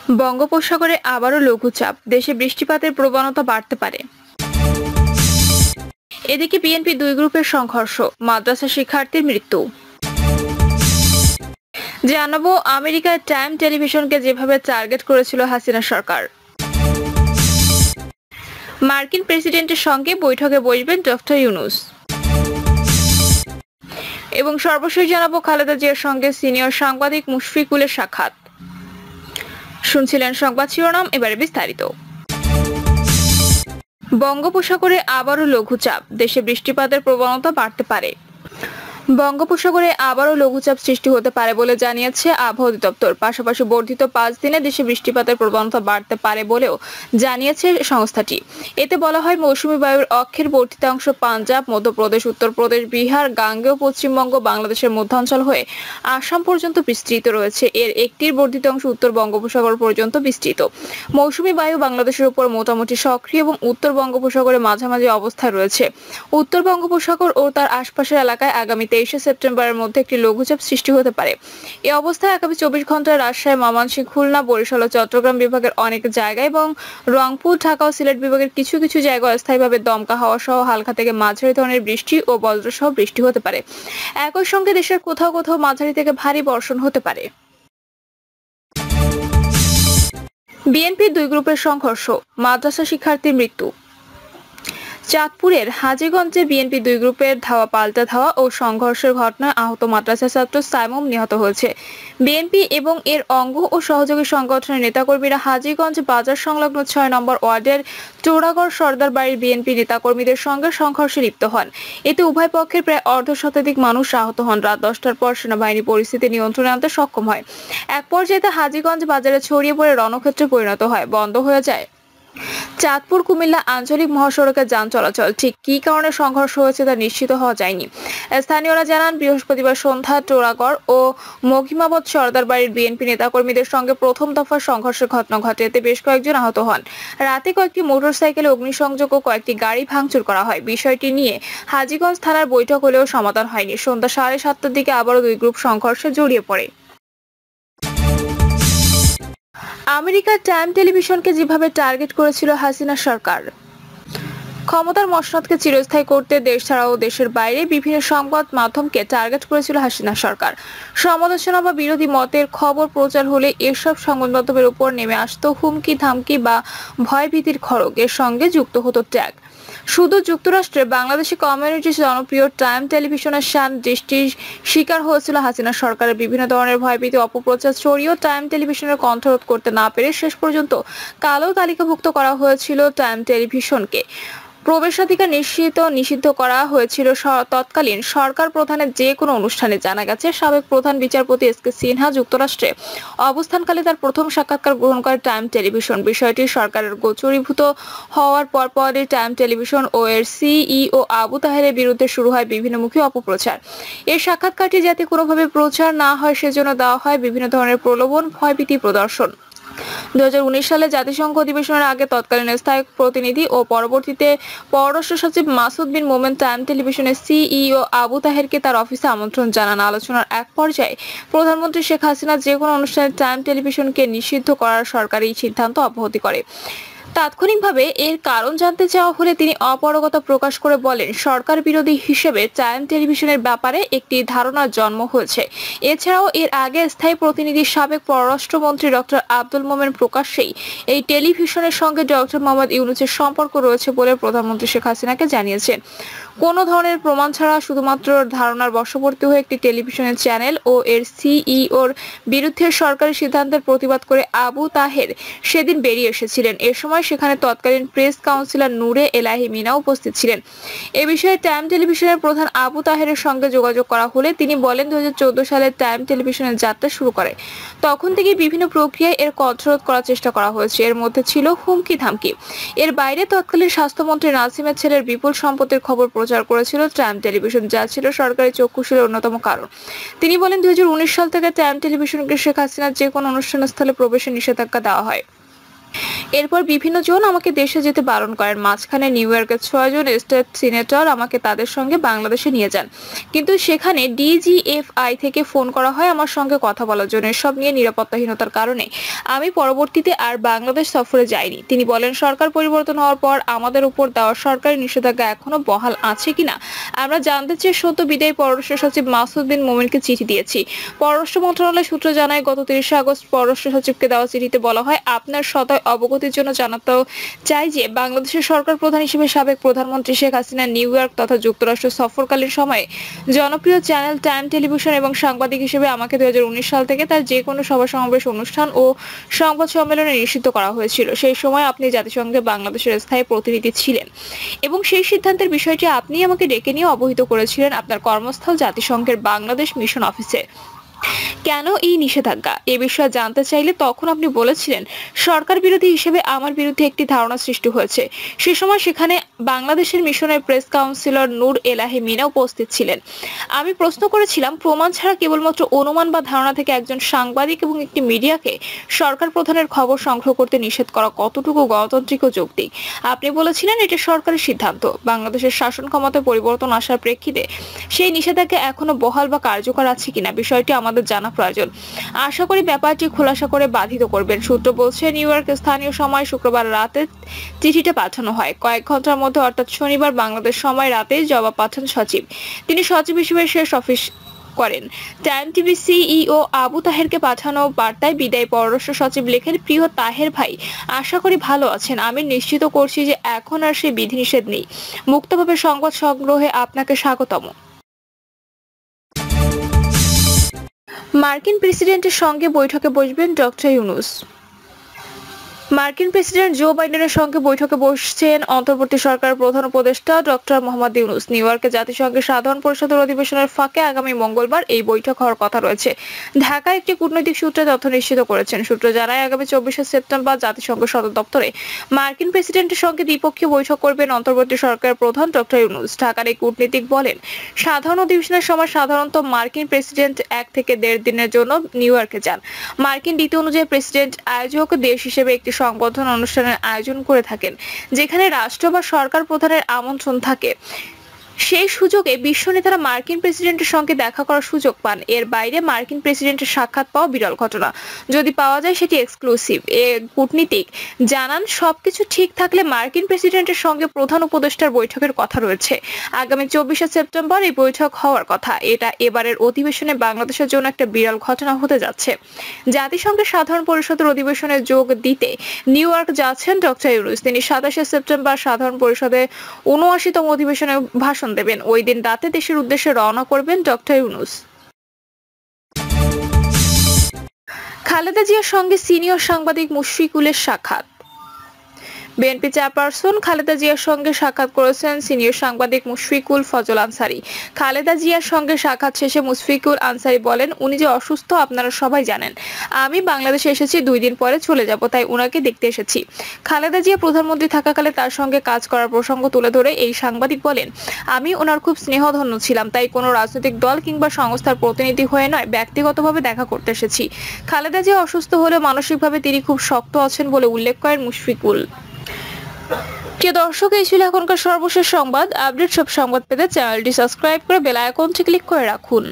বঙ্গোপসাগরে আবারও লঘুচাপ, দেশে বৃষ্টিপাতের প্রবণতা বাড়তে পারে। এদিকে বিএনপি দুই গ্রুপের সংঘর্ষ, মাদ্রাসা শিক্ষার্থীর মৃত্যু। জানাবো আমেরিকার টাইম টেলিভিশনকে যেভাবে টার্গেট করেছিল হাসিনা সরকার। মার্কিন প্রেসিডেন্টের সঙ্গে বৈঠকে বসবেন ডক্টর ইউনূস। এবং সর্বশেষ জানাবো খালেদা জিয়ার সঙ্গে সিনিয়র সাংবাদিক মুশফিকুলের সাক্ষাৎ। শুনছিলেন সংবাদ শিরোনাম, এবারে বিস্তারিত। বঙ্গোপসাগরে আবারও লঘুচাপ, দেশে বৃষ্টিপাতের প্রবণতা বাড়তে পারে। বঙ্গোপসাগরে আবারও লঘুচাপ সৃষ্টি হতে পারে বলে জানিয়েছে আবহাওয়া অধিদপ্তর। পাশাপাশি বর্ধিত 5 দিনে দেশে বৃষ্টিপাতের প্রবণতা বাড়তে পারে বলেও জানিয়েছে সংস্থাটি। এতে বলা হয়, মৌসুমী বায়ুর অক্ষের বর্ধিতাংশ পাঞ্জাব, মধ্যপ্রদেশ, উত্তরপ্রদেশ, বিহার, গাঙ্গেয় পশ্চিমবঙ্গ, বাংলাদেশের মধ্যাঞ্চল হয়ে আসাম পর্যন্ত বিস্তৃত রয়েছে। এর একটির বর্ধিতাংশ উত্তর বঙ্গোপসাগর পর্যন্ত বিস্তৃত। মৌসুমী বায়ু বাংলাদেশের উপর মোটামুটি সক্রিয় এবং উত্তর বঙ্গোপসাগরে মাঝামাঝি অবস্থায় রয়েছে। উত্তর বঙ্গোপসাগর ও তার আশপাশের এলাকায় আগামী 23 সেপ্টেম্বরের মধ্যে একটি লঘুচাপ সৃষ্টি হতে পারে। এই অবস্থায় আগামী 24 ঘন্টায় রাজশাহী, ময়মনসিংহ, খুলনা, বরিশাল ও চট্টগ্রাম বিভাগের অনেক জায়গায় এবং রংপুর, ঢাকা ও সিলেট বিভাগের কিছু কিছু জায়গায় অস্থায়ীভাবে দমকা হাওয়া সহ হালকা থেকে মাঝারি ধরনের বৃষ্টি ও বজ্রসহ বৃষ্টি হতে পারে। একই সঙ্গে দেশের কোথাও কোথাও মাঝারি থেকে ভারী বর্ষণ হতে পারে। বিএনপির দুই গ্রুপের সংঘর্ষ, মাদ্রাসা শিক্ষার্থীর মৃত্যু। চাঁদপুরের হাজীগঞ্জে বিএনপি দুই গ্রুপের ধাওয়া পাল্টা ধাওয়া ও সংঘর্ষের ঘটনায় আহত মাদ্রাসা ছাত্র সাইমুম নিহত হয়েছে। বিএনপি এবং এর অঙ্গ ও সহযোগী সংগঠনের নেতাকর্মীরা হাজীগঞ্জ বাজার সংলগ্ন 6 নম্বর ওয়ার্ডের চৌড়াগড় সর্দার বাড়ির বিএনপি নেতাকর্মীদের সঙ্গে সংঘর্ষে লিপ্ত হন। এতে উভয় পক্ষের প্রায় অর্ধশতাধিক মানুষ আহত হন। রাত 10টার পর সেনাবাহিনী পরিস্থিতি নিয়ন্ত্রণে আনতে সক্ষম হয়। এক পর্যায়ে হাজীগঞ্জ বাজারে ছড়িয়ে পড়ে রণক্ষেত্রে পরিণত হয়, বন্ধ হয়ে যায় চাঁদপুর কুমিল্লা আঞ্চলিক মহাসড়কের যান চলাচল। ঠিক কী কারণে সংঘর্ষ হয়েছে তা নিশ্চিত হওয়া যায়নি। স্থানীয়রা জানান, বৃহস্পতিবার সন্ধ্যা চৌড়াগড় ও মহিমাবদ সর্দার বাড়ির বিএনপি নেতাকর্মীদের সঙ্গে প্রথম দফা সংঘর্ষের ঘটনা ঘটে। এতে বেশ কয়েকজন আহত হন। রাতে কয়েকটি মোটরসাইকেলে অগ্নিসংযোগ ও কয়েকটি গাড়ি ভাঙচুর করা হয়। বিষয়টি নিয়ে হাজীগঞ্জ থানার বৈঠক হলেও সমাধান হয়নি। সন্ধ্যা 7:30টার দিকে আবারও দুই গ্রুপ সংঘর্ষে জড়িয়ে পড়ে। আমেরিকার টাইম টেলিভিশনকে যেভাবে টার্গেট করেছিল হাসিনা সরকার। ক্ষমতার মসনদকে চিরস্থায়ী করতে দেশ ছাড়াও দেশের বাইরে বিভিন্ন সংবাদ মাধ্যমকে টার্গেট করেছিল হাসিনা সরকার। সমালোচনা বা বিরোধী মতের খবর প্রচার হলে এসব সংবাদ মাধ্যমের উপর নেমে আসতো হুমকি, ধামকি বা ভয়ভীতির খড়গ। এর সঙ্গে যুক্ত হতো ট্যাগ। শুধু যুক্তরাষ্ট্রে বাংলাদেশি কমিউনিটির জনপ্রিয় টাইম টেলিভিশনের শান দৃষ্টির শিকার হয়েছিল হাসিনা সরকারের বিভিন্ন ধরনের ভয়ভীতি অপপ্রচার ছড়িয়েও টাইম টেলিভিশনের কণ্ঠরোধ করতে না পেরে শেষ পর্যন্ত কালো তালিকাভুক্ত করা হয়েছিল টাইম টেলিভিশনকে। প্রবেশাধিকার নিষিদ্ধ করা হয়েছিল তৎকালীন সরকার প্রধানের যে কোনো অনুষ্ঠানে। জানা গেছে, সাবেক প্রধান বিচারপতি এস.কে. সিনহা যুক্তরাষ্ট্রে অবস্থানকালে তার প্রথম সাক্ষাৎকার গ্রহণ করে টাইম টেলিভিশন। বিষয়টি সরকারের গোচরীভূত হওয়ার পরপরই টাইম টেলিভিশন ও এর সিইও আবু তাহেরের বিরুদ্ধে শুরু হয় বিভিন্নমুখী অপপ্রচার। এই সাক্ষাৎকারটি যাতে কোনোভাবে প্রচার না হয় সেজন্য দেওয়া হয় বিভিন্ন ধরনের প্রলোভন, ভয়ভীতি প্রদর্শন। 2019 সালে জাতিসংঘ অধিবেশনের আগে তৎকালীন স্থায়ী প্রতিনিধি ও পরবর্তীতে পররাষ্ট্র সচিব মাসুদ বিন মোমেন টাইম টেলিভিশনের সিইও আবু তাহেরকে তার অফিসে আমন্ত্রণ জানান। আলোচনার এক পর্যায়ে প্রধানমন্ত্রী শেখ হাসিনা যে কোনো অনুষ্ঠানে টাইম টেলিভিশনকে নিষিদ্ধ করার সরকারি সিদ্ধান্ত অব্যাহতি করে। তাৎক্ষণিকভাবে এর কারণ জানতে চাওয়া হলে তিনি অপারগতা প্রকাশ করে বলেন, সরকার বিরোধী হিসেবে টাইম টেলিভিশনের ব্যাপারে একটি ধারণার জন্ম হয়েছে। এছাড়াও এর আগে স্থায়ী প্রতিনিধি সাবেক পররাষ্ট্রমন্ত্রী ডক্টর আব্দুল মোমেন প্রকাশ্যেই এই টেলিভিশনের সঙ্গে ডক্টর মোহাম্মদ ইউনূসের সম্পর্ক রয়েছে বলে প্রধানমন্ত্রী শেখ হাসিনাকে জানিয়েছেন। কোনো ধরনের প্রমাণ ছাড়া শুধুমাত্র ধারণার বশবর্তী হয়ে একটি টেলিভিশনের চ্যানেল ও এর সিইওর বিরুদ্ধে সরকারি সিদ্ধান্তের প্রতিবাদ করে আবু তাহের সেদিন বেরিয়ে এসেছিলেন। এ সময় সেখানে তৎকালীন প্রেস কাউন্সিলর নূরে এলাহি মিনা উপস্থিত ছিলেন। এ বিষয়ে টাইম টেলিভিশনের প্রধান আবু তাহেরের সঙ্গে যোগাযোগ করা হলে তিনি বলেন, 2014 সালে টাইম টেলিভিশনের যাত্রা শুরু করে। তখন থেকে বিভিন্ন প্রক্রিয়ায় এর কণ্ঠরোধ করার চেষ্টা করা হয়েছে। এর মধ্যে ছিল হুমকি, ধামকি। এর বাইরে তৎকালীন স্বাস্থ্যমন্ত্রী নাসিমের ছেলের বিপুল সম্পত্তির খবর প্রচার করেছিল টাইম টেলিভিশন, যা ছিল সরকারি চক্ষুশীলের অন্যতম কারণ। তিনি বলেন, 2019 সাল থেকে টাইম টেলিভিশনকে শেখ হাসিনার যে কোনো অনুষ্ঠান স্থলে প্রবেশের নিষেধাজ্ঞা দেওয়া হয়। এরপর বিভিন্ন জন আমাকে দেশে যেতে বারণ করেন। মাঝখানে নিউ ইয়র্কের 6 জন স্টেট সিনেটর আমাকে তাদের সঙ্গে বাংলাদেশে নিয়ে যান, কিন্তু সেখানে ডিজিএফআই থেকে ফোন করা হয় আমার সঙ্গে কথা বলার জন্য। এসব নিয়ে নিরাপত্তাহীনতার কারণে আমি পরবর্তীতে আর বাংলাদেশ সফরে যাইনি। তিনি বলেন, সরকার পরিবর্তন হওয়ার পর আমাদের উপর দেওয়া সরকারি নিষেধাজ্ঞা এখনো বহাল আছে কিনা আমরা জানতে চেয়ে সদ্য বিদায়ী পররাষ্ট্র সচিব মাসুদ বিন মোমেনকে চিঠি দিয়েছি। পররাষ্ট্র মন্ত্রণালয় সূত্র জানায়, গত 30 আগস্ট পররাষ্ট্র সচিবকে দেওয়া চিঠিতে বলা হয়, আপনার সদয় অবগতির জন্য জানাতেও চাই যে বাংলাদেশের সরকার প্রধান হিসেবে সাবেক প্রধানমন্ত্রী শেখ হাসিনা নিউ ইয়র্ক তথা যুক্তরাষ্ট্র সফরকালীন সময়ে জনপ্রিয় চ্যানেল টাইম টেলিভিশন এবং সাংবাদিক হিসেবে আমাকে 2019 সাল থেকে তার যে কোনো সভা সমাবেশ অনুষ্ঠান ও সংবাদ সম্মেলনে নিষিদ্ধ করা হয়েছিল। সেই সময় আপনি জাতিসংঘে বাংলাদেশের স্থায়ী প্রতিনিধি ছিলেন এবং সেই সিদ্ধান্তের বিষয়টি আপনি আমাকে ডেকে নিয়ে অবহিত করেছিলেন আপনার কর্মস্থল জাতিসংঘের বাংলাদেশ মিশন অফিসে। কেন এই নিষেধাজ্ঞা এ বিষয়ে জানতে চাইলে তখন আপনি বলেছিলেন, সরকার বিরোধী হিসেবে আমার বিরুদ্ধে একটি ধারণা সৃষ্টি হয়েছে। সে সময় সেখানে বাংলাদেশের মিশনের প্রেস কাউন্সিলর নূর এলাহি মিনা উপস্থিত ছিলেন। আমি প্রশ্ন করেছিলাম, প্রমাণ ছাড়া কেবলমাত্র অনুমান বা ধারণা থেকে একজন সাংবাদিক এবং একটি মিডিয়াকে সরকার প্রধানের খবর সংগ্রহ করতে নিষেধ করা কতটুকু গণতান্ত্রিক ও যৌক্তিক? আপনি বলেছিলেন, এটা সরকারের সিদ্ধান্ত। বাংলাদেশের শাসন ক্ষমতায় পরিবর্তন আসার প্রেক্ষিতে সেই নিষেধাজ্ঞা এখনো বহাল বা কার্যকর আছে কিনা বিষয়টি আমাদের জানা প্রয়োজন। আশা করি ব্যাপারটি খোলাসা করে বাধিত করবেন। সূত্র বলছে, নিউ ইয়র্ক স্থানীয় সময় শুক্রবার রাতে চিঠিটা পাঠানো হয়। কয়েক ঘন্টার মধ্যে অর্থাৎ শনিবার বাংলাদেশ সময় রাতেই জবাব পাঠান সচিব। তিনি সচিব হিসেবে শেষ অফিস করেন। টাইম টিভি সিইও আবু তাহেরকে পাঠানো বার্তায় বিদায়ী পররাষ্ট্র সচিব লেখেন, প্রিয় তাহের ভাই, আশা করি ভালো আছেন। আমি নিশ্চিত করছি যে এখন আর সেই বিধিনিষেধ নেই। মুক্তভাবে সংবাদ সংগ্রহে আপনাকে স্বাগতম। মার্কিন প্রেসিডেন্টের সঙ্গে বৈঠকে বসবেন ডক্টর ইউনূস। মার্কিন প্রেসিডেন্ট জো বাইডেনের সঙ্গে বৈঠকে বসছেন অন্তর্বর্তী সরকারের প্রধান উপদেষ্টা ডক্টর মোহাম্মদ ইউনূস। নিউ ইয়র্কে জাতিসংঘের সাধারণ পরিষদের অধিবেশনের ফাঁকে আগামী মঙ্গলবার এই বৈঠক হওয়ার কথা রয়েছে। ঢাকায় একটি কূটনৈতিক সূত্রে তথ্য নিশ্চিত করেছেন। সূত্র জানায়, আগামী 24 সেপ্টেম্বর জাতিসংঘ সদর দপ্তরে মার্কিন প্রেসিডেন্টের সঙ্গে দ্বিপক্ষীয় বৈঠক করবেন অন্তর্বর্তী সরকারের প্রধান ডক্টর ইউনূস। ঢাকার এই কূটনীতিক বলেন, সাধারণ অধিবেশনের সময় সাধারণত মার্কিন প্রেসিডেন্ট 1 থেকে 1.5 দিনের জন্য নিউ ইয়র্কে যান। মার্কিন নীতি অনুযায়ী প্রেসিডেন্ট আয়োজক দেশ হিসেবে একটি সংবর্ধনা অনুষ্ঠানের আয়োজন করে থাকেন, যেখানে রাষ্ট্র বা সরকার প্রধানের আমন্ত্রণ থাকে। সেই সুযোগে বিশ্ব নেতারা মার্কিন প্রেসিডেন্টের সঙ্গে দেখা করার সুযোগ পান। এর বাইরে মার্কিন প্রেসিডেন্টের সাক্ষাৎ পাওয়া বিরল ঘটনা। যদি পাওয়া যায় সেটি এক্সক্লুসিভ। কূটনীতিক জানান, সবকিছু ঠিক থাকলে মার্কিন প্রেসিডেন্টের সঙ্গে প্রধান উপদেষ্টার বৈঠকের কথা রয়েছে। আগামী 24 সেপ্টেম্বর এই বৈঠক হওয়ার কথা। এটা এবারের অধিবেশনে বাংলাদেশের জন্য একটা বিরল ঘটনা হতে যাচ্ছে। জাতিসংঘের সাধারণ পরিষদের অধিবেশনে যোগ দিতে নিউ ইয়র্ক যাচ্ছেন ডক্টর ইউনূস। তিনি 27 সেপ্টেম্বর সাধারণ পরিষদে 79তম অধিবেশনে ভাষণ দেবেন। ওই দিন রাতে দেশের উদ্দেশ্যে রওনা করবেন ডক্টর ইউনূস। খালেদা জিয়ার সঙ্গে সিনিয়র সাংবাদিক মুশফিকুলের সাক্ষাৎ। বিএনপি চেয়ারপারসন খালেদা জিয়ার সঙ্গে সাক্ষাৎ করেছেন সিনিয়র সাংবাদিক মুশফিকুল ফজল আনসারী। খালেদা জিয়ার সঙ্গে সাক্ষাৎ শেষে মুশফিকুল আনসারী বলেন, উনি যে অসুস্থ আপনারা সবাই জানেন। আমি বাংলাদেশে এসেছি 2 দিন পরে চলে যাব, তাই উনাকে দেখতে এসেছি। খালেদা জিয়া প্রধানমন্ত্রী থাকাকালে তার সঙ্গে কাজ করার প্রসঙ্গ তুলে ধরে এই সাংবাদিক বলেন, আমি ওনার খুব স্নেহধন্য ছিলাম, তাই কোনো রাজনৈতিক দল কিংবা সংস্থার প্রতিনিধি হয়ে নয়, ব্যক্তিগতভাবে দেখা করতে এসেছি। খালেদা জিয়া অসুস্থ হলেও মানসিকভাবে তিনি খুব শক্ত আছেন বলে উল্লেখ করেন মুশফিকুল। প্রিয় দর্শক, এই ছিল এখনকার সর্বশেষ সংবাদ। আপডেট সব সংবাদ পেতে চ্যানেলটি সাবস্ক্রাইব করে বেল আইকনটি ক্লিক করে রাখুন।